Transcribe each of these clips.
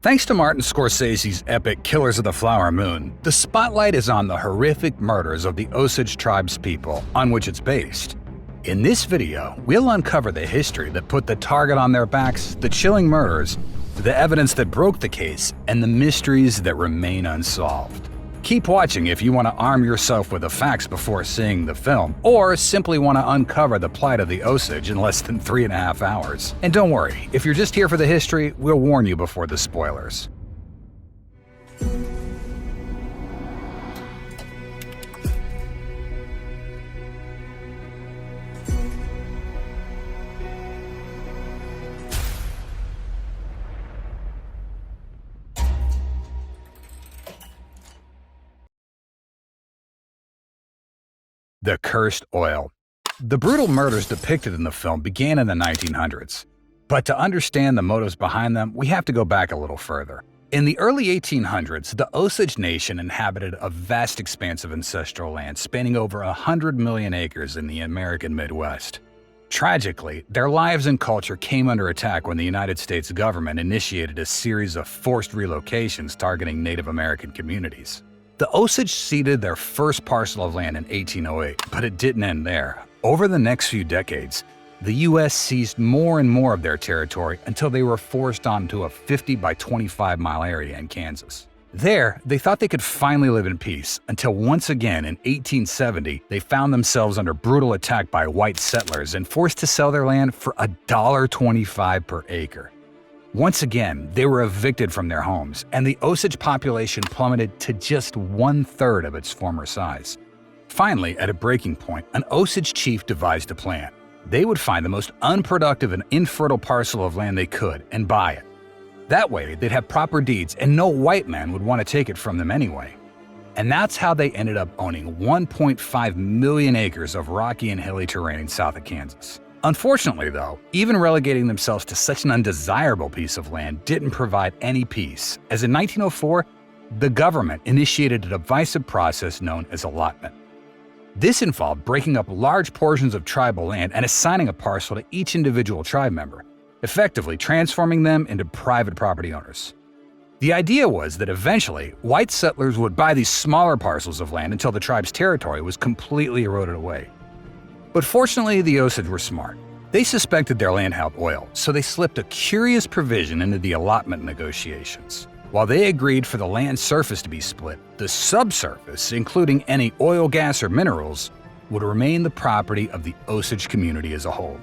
Thanks to Martin Scorsese's epic Killers of the Flower Moon, the spotlight is on the horrific murders of the Osage tribe's people on which it's based. In this video, we'll uncover the history that put the target on their backs, the chilling murders, the evidence that broke the case, and the mysteries that remain unsolved. Keep watching if you want to arm yourself with the facts before seeing the film, or simply want to uncover the plight of the Osage in less than 3.5 hours. And don't worry, if you're just here for the history, we'll warn you before the spoilers. The Cursed Oil. The brutal murders depicted in the film began in the 1900s. But to understand the motives behind them, we have to go back a little further. In the early 1800s, the Osage Nation inhabited a vast expanse of ancestral land spanning over 100 million acres in the American Midwest. Tragically, their lives and culture came under attack when the United States government initiated a series of forced relocations targeting Native American communities. The Osage ceded their first parcel of land in 1808, but it didn't end there. Over the next few decades, the U.S. seized more and more of their territory until they were forced onto a 50 by 25 mile area in Kansas. There, they thought they could finally live in peace, until once again in 1870, they found themselves under brutal attack by white settlers and forced to sell their land for $1.25 per acre. Once again, they were evicted from their homes, and the Osage population plummeted to just 1/3 of its former size. Finally, at a breaking point, an Osage chief devised a plan. They would find the most unproductive and infertile parcel of land they could and buy it. That way, they'd have proper deeds, and no white man would want to take it from them anyway. And that's how they ended up owning 1.5 million acres of rocky and hilly terrain south of Kansas. Unfortunately, though, even relegating themselves to such an undesirable piece of land didn't provide any peace, as in 1904, the government initiated a divisive process known as allotment. This involved breaking up large portions of tribal land and assigning a parcel to each individual tribe member, effectively transforming them into private property owners. The idea was that eventually, white settlers would buy these smaller parcels of land until the tribe's territory was completely eroded away. But fortunately, the Osage were smart. They suspected their land held oil, so they slipped a curious provision into the allotment negotiations. While they agreed for the land surface to be split, the subsurface, including any oil, gas, or minerals, would remain the property of the Osage community as a whole.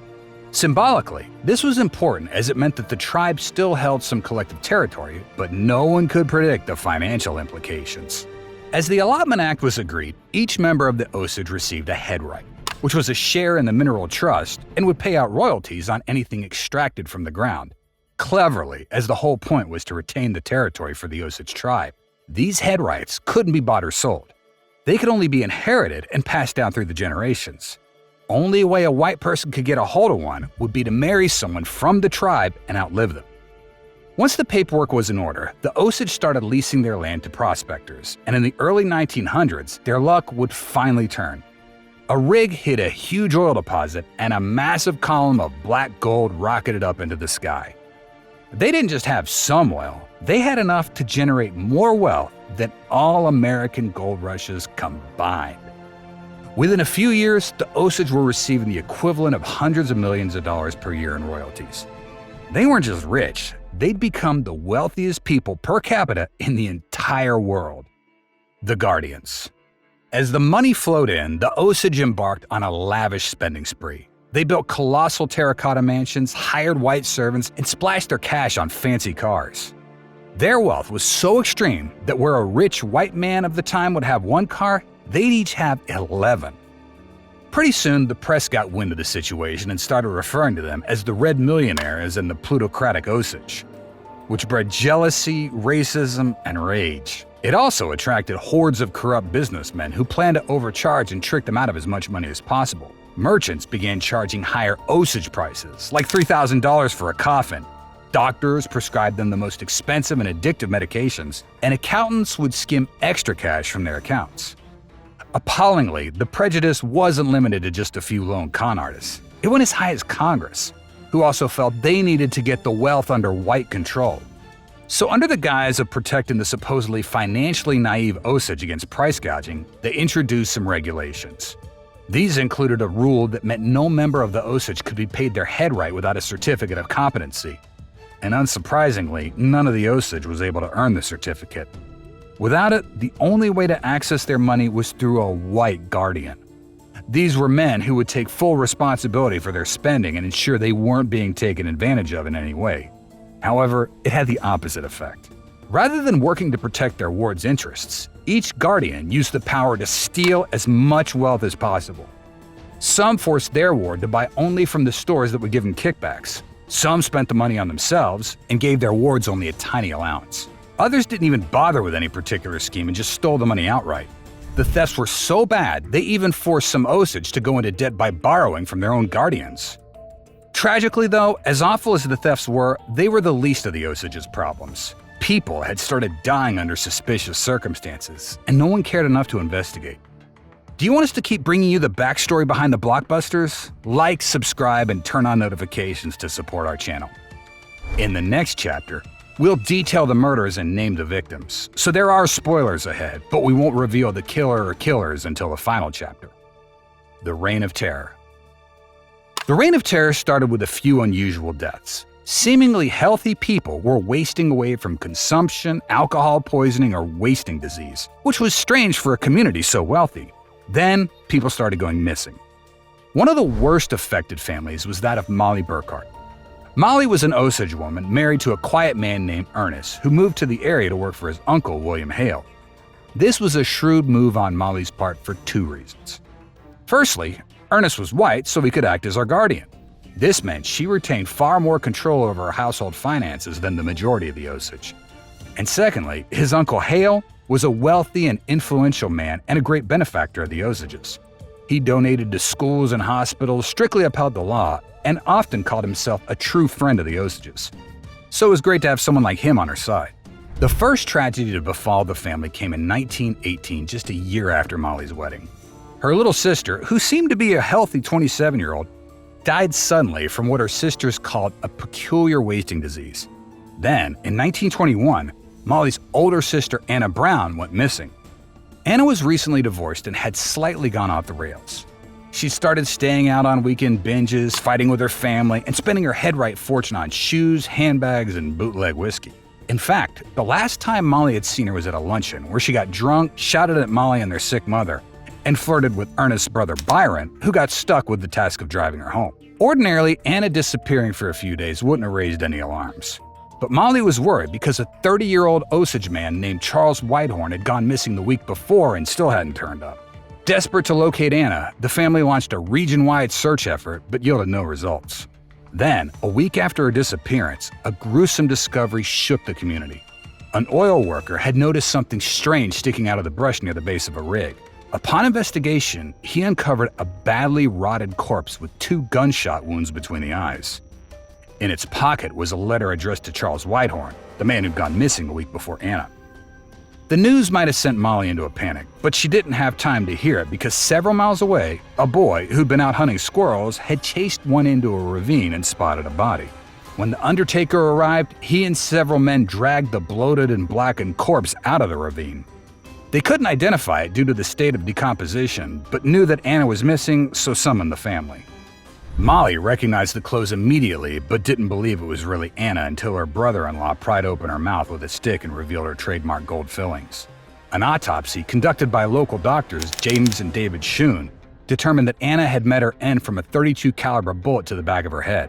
Symbolically, this was important as it meant that the tribe still held some collective territory, but no one could predict the financial implications. As the Allotment Act was agreed, each member of the Osage received a head right, which was a share in the mineral trust and would pay out royalties on anything extracted from the ground. Cleverly, as the whole point was to retain the territory for the Osage tribe, these head rights couldn't be bought or sold. They could only be inherited and passed down through the generations. Only way a white person could get a hold of one would be to marry someone from the tribe and outlive them. Once the paperwork was in order, the Osage started leasing their land to prospectors, and in the early 1900s, their luck would finally turn. A rig hit a huge oil deposit, and a massive column of black gold rocketed up into the sky. They didn't just have some oil, they had enough to generate more wealth than all American gold rushes combined. Within a few years, the Osage were receiving the equivalent of hundreds of millions of dollars per year in royalties. They weren't just rich, they'd become the wealthiest people per capita in the entire world. The Guardians. As the money flowed in, the Osage embarked on a lavish spending spree. They built colossal terracotta mansions, hired white servants, and splashed their cash on fancy cars. Their wealth was so extreme that where a rich white man of the time would have one car, they'd each have 11. Pretty soon, the press got wind of the situation and started referring to them as the Red Millionaires and the plutocratic Osage, which bred jealousy, racism, and rage. It also attracted hordes of corrupt businessmen who planned to overcharge and trick them out of as much money as possible. Merchants began charging higher Osage prices, like $3,000 for a coffin. Doctors prescribed them the most expensive and addictive medications, and accountants would skim extra cash from their accounts. Appallingly, the prejudice wasn't limited to just a few lone con artists. It went as high as Congress, who also felt they needed to get the wealth under white control. So under the guise of protecting the supposedly financially naive Osage against price gouging, they introduced some regulations. These included a rule that meant no member of the Osage could be paid their head right without a certificate of competency. And unsurprisingly, none of the Osage was able to earn the certificate. Without it, the only way to access their money was through a white guardian. These were men who would take full responsibility for their spending and ensure they weren't being taken advantage of in any way. However, it had the opposite effect. Rather than working to protect their ward's interests, each guardian used the power to steal as much wealth as possible. Some forced their ward to buy only from the stores that would give them kickbacks. Some spent the money on themselves and gave their wards only a tiny allowance. Others didn't even bother with any particular scheme and just stole the money outright. The thefts were so bad, they even forced some Osage to go into debt by borrowing from their own guardians. Tragically though, as awful as the thefts were, they were the least of the Osage's problems. People had started dying under suspicious circumstances, and no one cared enough to investigate. Do you want us to keep bringing you the backstory behind the blockbusters? Like, subscribe, and turn on notifications to support our channel. In the next chapter, we'll detail the murders and name the victims, so there are spoilers ahead, but we won't reveal the killer or killers until the final chapter. The Reign of Terror. The Reign of Terror started with a few unusual deaths. Seemingly healthy people were wasting away from consumption, alcohol poisoning, or wasting disease, which was strange for a community so wealthy. Then, people started going missing. One of the worst affected families was that of Molly Burkhart. Molly was an Osage woman married to a quiet man named Ernest, who moved to the area to work for his uncle, William Hale. This was a shrewd move on Molly's part for two reasons. Firstly, Ernest was white, so he could act as our guardian. This meant she retained far more control over her household finances than the majority of the Osage. And secondly, his uncle Hale was a wealthy and influential man and a great benefactor of the Osages. He donated to schools and hospitals, strictly upheld the law, and often called himself a true friend of the Osages. So it was great to have someone like him on her side. The first tragedy to befall the family came in 1918, just a year after Molly's wedding. Her little sister, who seemed to be a healthy 27-year-old, died suddenly from what her sisters called a peculiar wasting disease. Then, in 1921, Molly's older sister Anna Brown went missing. Anna was recently divorced and had slightly gone off the rails. She started staying out on weekend binges, fighting with her family, and spending her head-right fortune on shoes, handbags, and bootleg whiskey. In fact, the last time Molly had seen her was at a luncheon, where she got drunk, shouted at Molly and their sick mother, and flirted with Ernest's brother Byron, who got stuck with the task of driving her home. Ordinarily, Anna disappearing for a few days wouldn't have raised any alarms. But Molly was worried because a 30-year-old Osage man named Charles Whitehorn had gone missing the week before and still hadn't turned up. Desperate to locate Anna, the family launched a region-wide search effort but yielded no results. Then, a week after her disappearance, a gruesome discovery shook the community. An oil worker had noticed something strange sticking out of the brush near the base of a rig. Upon investigation, he uncovered a badly rotted corpse with 2 gunshot wounds between the eyes. In its pocket was a letter addressed to Charles Whitehorn, the man who'd gone missing the week before Anna. The news might have sent Molly into a panic, but she didn't have time to hear it because several miles away, a boy who'd been out hunting squirrels had chased one into a ravine and spotted a body. When the undertaker arrived, he and several men dragged the bloated and blackened corpse out of the ravine. They couldn't identify it due to the state of decomposition, but knew that Anna was missing, so summoned the family. Molly recognized the clothes immediately, but didn't believe it was really Anna until her brother-in-law pried open her mouth with a stick and revealed her trademark gold fillings. An autopsy conducted by local doctors James and David Schoon determined that Anna had met her end from a .32 caliber bullet to the back of her head.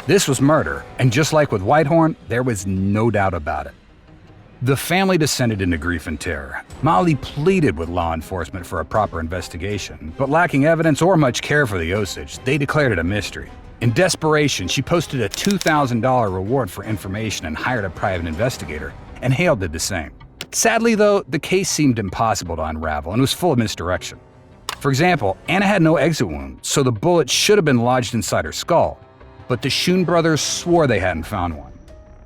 This was murder, and just like with Whitehorn, there was no doubt about it. The family descended into grief and terror. Molly pleaded with law enforcement for a proper investigation, but lacking evidence or much care for the Osage, they declared it a mystery. In desperation, she posted a $2,000 reward for information and hired a private investigator, and Hale did the same. Sadly though, the case seemed impossible to unravel and was full of misdirection. For example, Anna had no exit wound, so the bullet should have been lodged inside her skull, but the Schoon brothers swore they hadn't found one.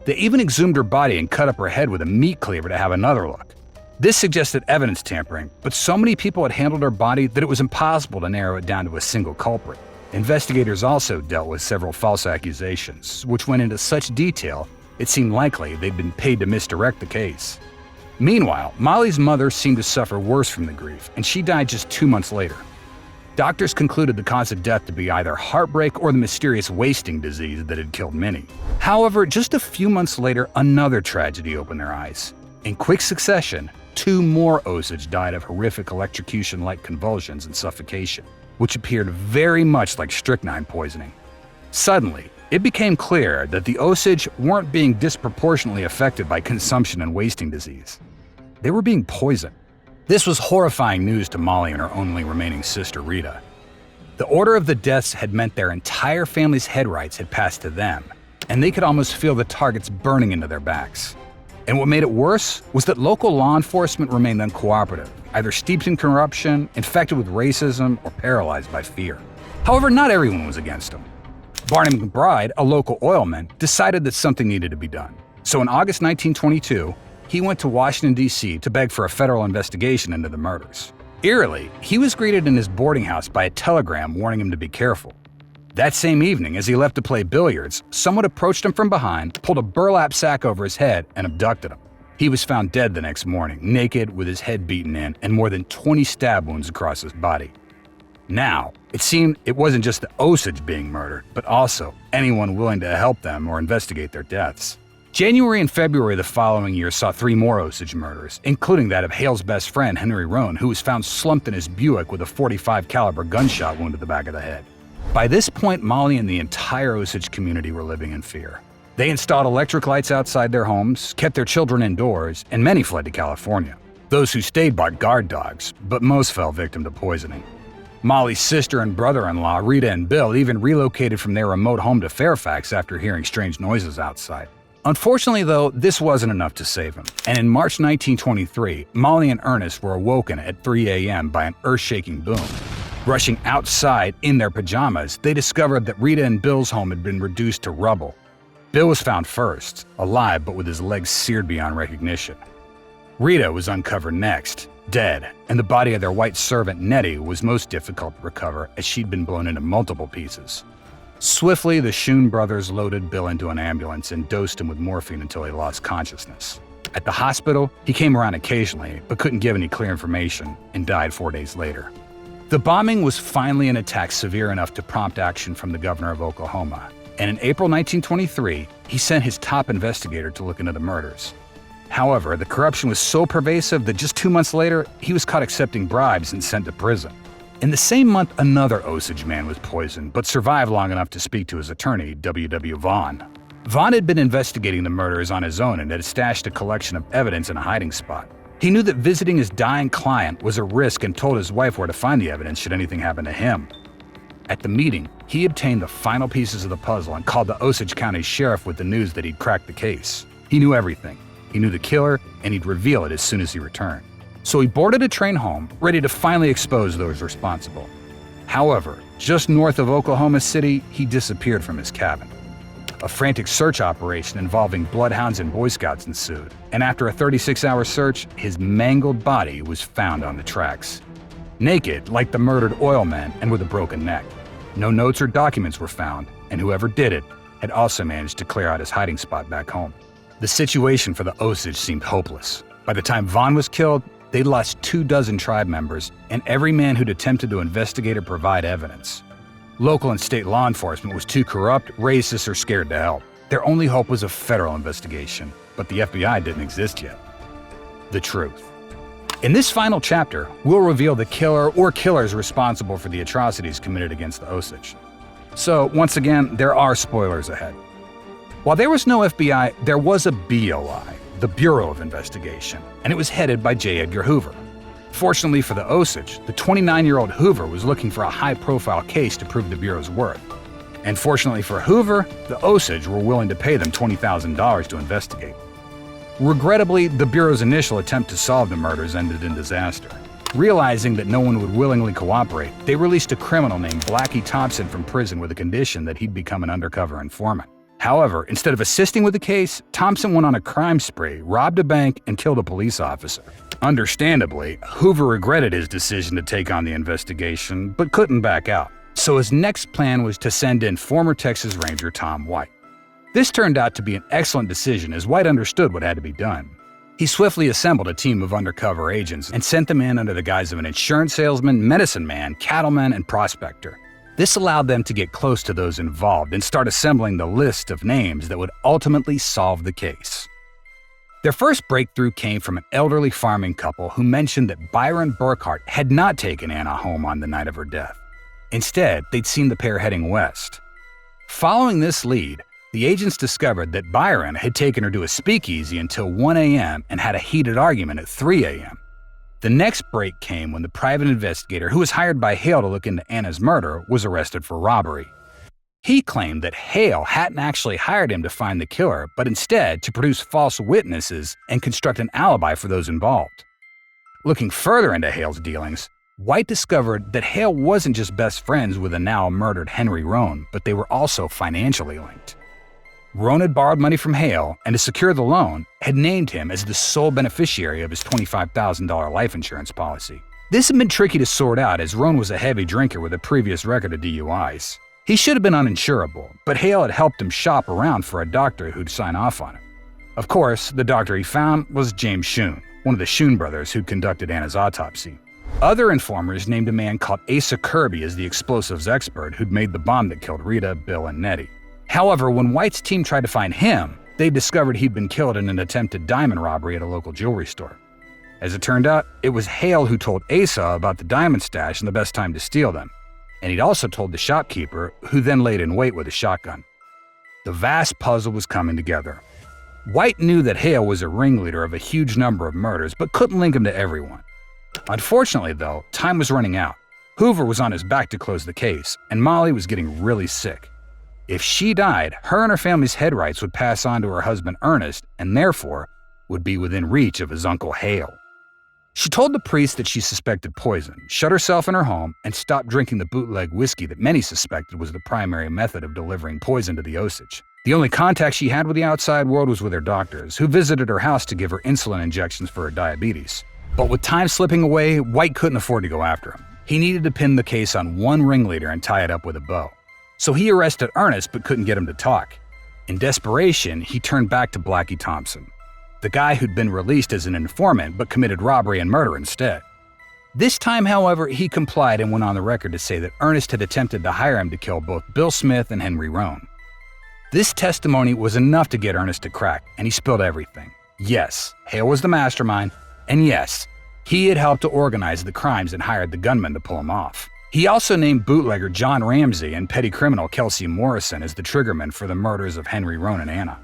They even exhumed her body and cut up her head with a meat cleaver to have another look. This suggested evidence tampering, but so many people had handled her body that it was impossible to narrow it down to a single culprit. Investigators also dealt with several false accusations, which went into such detail It seemed likely they'd been paid to misdirect the case. Meanwhile, Molly's mother seemed to suffer worse from the grief, and she died just 2 months later. Doctors concluded the cause of death to be either heartbreak or the mysterious wasting disease that had killed Minnie. However, just a few months later, another tragedy opened their eyes. In quick succession, 2 more Osage died of horrific electrocution-like convulsions and suffocation, which appeared very much like strychnine poisoning. Suddenly, it became clear that the Osage weren't being disproportionately affected by consumption and wasting disease. They were being poisoned. This was horrifying news to Molly and her only remaining sister, Rita. The order of the deaths had meant their entire family's head rights had passed to them, and they could almost feel the targets burning into their backs. And what made it worse was that local law enforcement remained uncooperative, either steeped in corruption, infected with racism, or paralyzed by fear. However, not everyone was against them. Barney McBride, a local oilman, decided that something needed to be done. So in August 1922, he went to Washington, D.C. to beg for a federal investigation into the murders. Eerily, he was greeted in his boarding house by a telegram warning him to be careful. That same evening, as he left to play billiards, someone approached him from behind, pulled a burlap sack over his head, and abducted him. He was found dead the next morning, naked, with his head beaten in, and more than 20 stab wounds across his body. Now, it seemed it wasn't just the Osage being murdered, but also anyone willing to help them or investigate their deaths. January and February the following year saw 3 more Osage murders, including that of Hale's best friend, Henry Roan, who was found slumped in his Buick with a .45 caliber gunshot wound to the back of the head. By this point, Molly and the entire Osage community were living in fear. They installed electric lights outside their homes, kept their children indoors, and many fled to California. Those who stayed bought guard dogs, but most fell victim to poisoning. Molly's sister and brother-in-law, Rita and Bill, even relocated from their remote home to Fairfax after hearing strange noises outside. Unfortunately, though, this wasn't enough to save him, and in March 1923, Molly and Ernest were awoken at 3 a.m. by an earth-shaking boom. Rushing outside in their pajamas, they discovered that Rita and Bill's home had been reduced to rubble. Bill was found first, alive but with his legs seared beyond recognition. Rita was uncovered next, dead, and the body of their white servant Nettie was most difficult to recover as she'd been blown into multiple pieces. Swiftly, the Schoen brothers loaded Bill into an ambulance and dosed him with morphine until he lost consciousness. At the hospital, he came around occasionally, but couldn't give any clear information, and died 4 days later. The bombing was finally an attack severe enough to prompt action from the governor of Oklahoma, and in April 1923, he sent his top investigator to look into the murders. However, the corruption was so pervasive that just 2 months later, he was caught accepting bribes and sent to prison. In the same month, another Osage man was poisoned, but survived long enough to speak to his attorney, W.W. Vaughn. Vaughn had been investigating the murders on his own and had stashed a collection of evidence in a hiding spot. He knew that visiting his dying client was a risk and told his wife where to find the evidence should anything happen to him. At the meeting, he obtained the final pieces of the puzzle and called the Osage County sheriff with the news that he'd cracked the case. He knew everything. He knew the killer, and he'd reveal it as soon as he returned. So he boarded a train home, ready to finally expose those responsible. However, just north of Oklahoma City, he disappeared from his cabin. A frantic search operation involving bloodhounds and Boy Scouts ensued, and after a 36-hour search, his mangled body was found on the tracks. Naked, like the murdered oilman, and with a broken neck. No notes or documents were found, and whoever did it had also managed to clear out his hiding spot back home. The situation for the Osage seemed hopeless. By the time Vaughn was killed, they'd lost 24 tribe members and every man who'd attempted to investigate or provide evidence. Local and state law enforcement was too corrupt, racist, or scared to help. Their only hope was a federal investigation, but the FBI didn't exist yet. The truth. In this final chapter, we'll reveal the killer or killers responsible for the atrocities committed against the Osage. So, once again, there are spoilers ahead. While there was no FBI, there was a BOI, the Bureau of Investigation, and it was headed by J. Edgar Hoover. Fortunately for the Osage, the 29-year-old Hoover was looking for a high-profile case to prove the Bureau's worth. And fortunately for Hoover, the Osage were willing to pay them $20,000 to investigate. Regrettably, the Bureau's initial attempt to solve the murders ended in disaster. Realizing that no one would willingly cooperate, they released a criminal named Blackie Thompson from prison with a condition that he'd become an undercover informant. However, instead of assisting with the case, Thompson went on a crime spree, robbed a bank, and killed a police officer. Understandably, Hoover regretted his decision to take on the investigation, but couldn't back out. So his next plan was to send in former Texas Ranger Tom White. This turned out to be an excellent decision as White understood what had to be done. He swiftly assembled a team of undercover agents and sent them in under the guise of an insurance salesman, medicine man, cattleman, and prospector. This allowed them to get close to those involved and start assembling the list of names that would ultimately solve the case. Their first breakthrough came from an elderly farming couple who mentioned that Byron Burkhart had not taken Anna home on the night of her death. Instead, they'd seen the pair heading west. Following this lead, the agents discovered that Byron had taken her to a speakeasy until 1 a.m. and had a heated argument at 3 a.m. The next break came when the private investigator who was hired by Hale to look into Anna's murder was arrested for robbery. He claimed that Hale hadn't actually hired him to find the killer, but instead to produce false witnesses and construct an alibi for those involved. Looking further into Hale's dealings, White discovered that Hale wasn't just best friends with the now murdered Henry Roan, but they were also financially linked. Roan had borrowed money from Hale, and to secure the loan, had named him as the sole beneficiary of his $25,000 life insurance policy. This had been tricky to sort out as Roan was a heavy drinker with a previous record of DUIs. He should have been uninsurable, but Hale had helped him shop around for a doctor who'd sign off on him. Of course, the doctor he found was James Schoen, one of the Schoen brothers who'd conducted Anna's autopsy. Other informers named a man called Asa Kirby as the explosives expert who'd made the bomb that killed Rita, Bill, and Nettie. However, when White's team tried to find him, they discovered he'd been killed in an attempted diamond robbery at a local jewelry store. As it turned out, it was Hale who told Asa about the diamond stash and the best time to steal them. And he'd also told the shopkeeper, who then laid in wait with a shotgun. The vast puzzle was coming together. White knew that Hale was a ringleader of a huge number of murders, but couldn't link him to everyone. Unfortunately, though, time was running out. Hoover was on his back to close the case, and Molly was getting really sick. If she died, her and her family's head rights would pass on to her husband Ernest, and therefore would be within reach of his uncle Hale. She told the priest that she suspected poison, shut herself in her home, and stopped drinking the bootleg whiskey that many suspected was the primary method of delivering poison to the Osage. The only contact she had with the outside world was with her doctors, who visited her house to give her insulin injections for her diabetes. But with time slipping away, White couldn't afford to go after him. He needed to pin the case on one ringleader and tie it up with a bow. So he arrested Ernest but couldn't get him to talk. In desperation, he turned back to Blackie Thompson, the guy who'd been released as an informant but committed robbery and murder instead. This time, however, he complied and went on the record to say that Ernest had attempted to hire him to kill both Bill Smith and Henry Roan. This testimony was enough to get Ernest to crack, and he spilled everything. Yes, Hale was the mastermind, and yes, he had helped to organize the crimes and hired the gunman to pull him off. He also named bootlegger John Ramsey and petty criminal Kelsey Morrison as the triggermen for the murders of Henry Roan and Anna.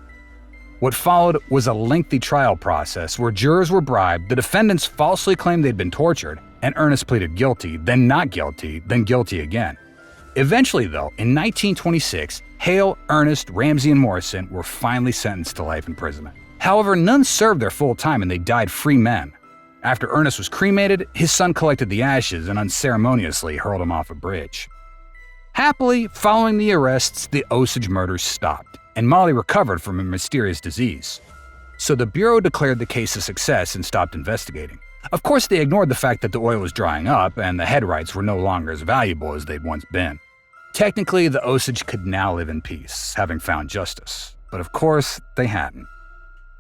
What followed was a lengthy trial process where jurors were bribed, the defendants falsely claimed they'd been tortured, and Ernest pleaded guilty, then not guilty, then guilty again. Eventually, though, in 1926, Hale, Ernest, Ramsey, and Morrison were finally sentenced to life imprisonment. However, none served their full time and they died free men. After Ernest was cremated, his son collected the ashes and unceremoniously hurled him off a bridge. Happily, following the arrests, the Osage murders stopped, and Molly recovered from a mysterious disease. So the Bureau declared the case a success and stopped investigating. Of course, they ignored the fact that the oil was drying up and the head rights were no longer as valuable as they'd once been. Technically, the Osage could now live in peace, having found justice. But of course, they hadn't.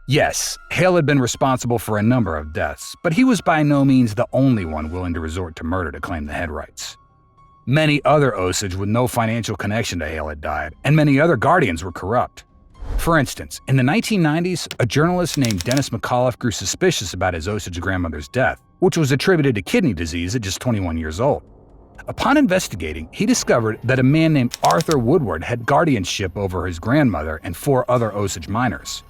Yes, Hale had been responsible for a number of deaths, but he was by no means the only one willing to resort to murder to claim the head rights. Many other Osage with no financial connection to Hale had died, and many other guardians were corrupt. For instance, in the 1990s, a journalist named Dennis McAuliffe grew suspicious about his Osage grandmother's death, which was attributed to kidney disease at just 21 years old. Upon investigating, he discovered that a man named Arthur Woodward had guardianship over his grandmother and 4 other Osage minors.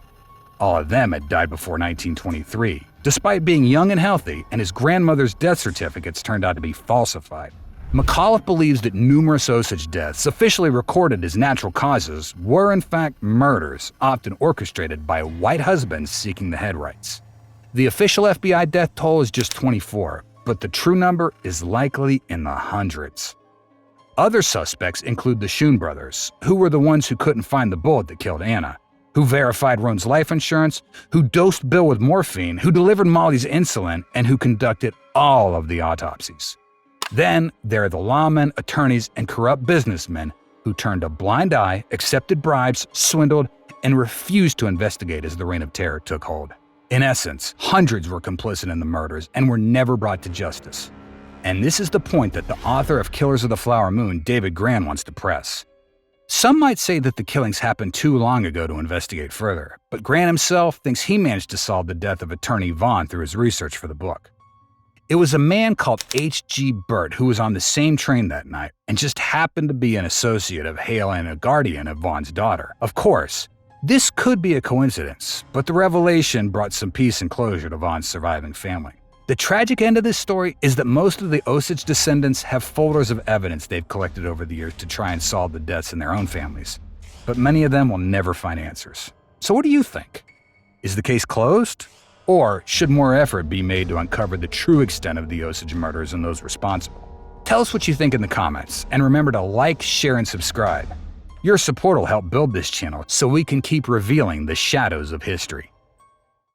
All of them had died before 1923, despite being young and healthy, and his grandmother's death certificates turned out to be falsified. McAuliffe believes that numerous Osage deaths, officially recorded as natural causes, were in fact murders, often orchestrated by white husbands seeking the head rights. The official FBI death toll is just 24, but the true number is likely in the hundreds. Other suspects include the Schoen brothers, who were the ones who couldn't find the bullet that killed Anna, who verified Roan's life insurance, who dosed Bill with morphine, who delivered Molly's insulin, and who conducted all of the autopsies. Then there are the lawmen, attorneys, and corrupt businessmen who turned a blind eye, accepted bribes, swindled, and refused to investigate as the Reign of Terror took hold. In essence, hundreds were complicit in the murders and were never brought to justice. And this is the point that the author of Killers of the Flower Moon, David Grann, wants to press. Some might say that the killings happened too long ago to investigate further, but Grann himself thinks he managed to solve the death of attorney Vaughn through his research for the book. It was a man called H.G. Burt who was on the same train that night and just happened to be an associate of Hale and a guardian of Vaughn's daughter. Of course, this could be a coincidence, but the revelation brought some peace and closure to Vaughn's surviving family. The tragic end of this story is that most of the Osage descendants have folders of evidence they've collected over the years to try and solve the deaths in their own families, but many of them will never find answers. So what do you think? Is the case closed? Or should more effort be made to uncover the true extent of the Osage murders and those responsible? Tell us what you think in the comments, and remember to like, share, and subscribe. Your support will help build this channel so we can keep revealing the shadows of history.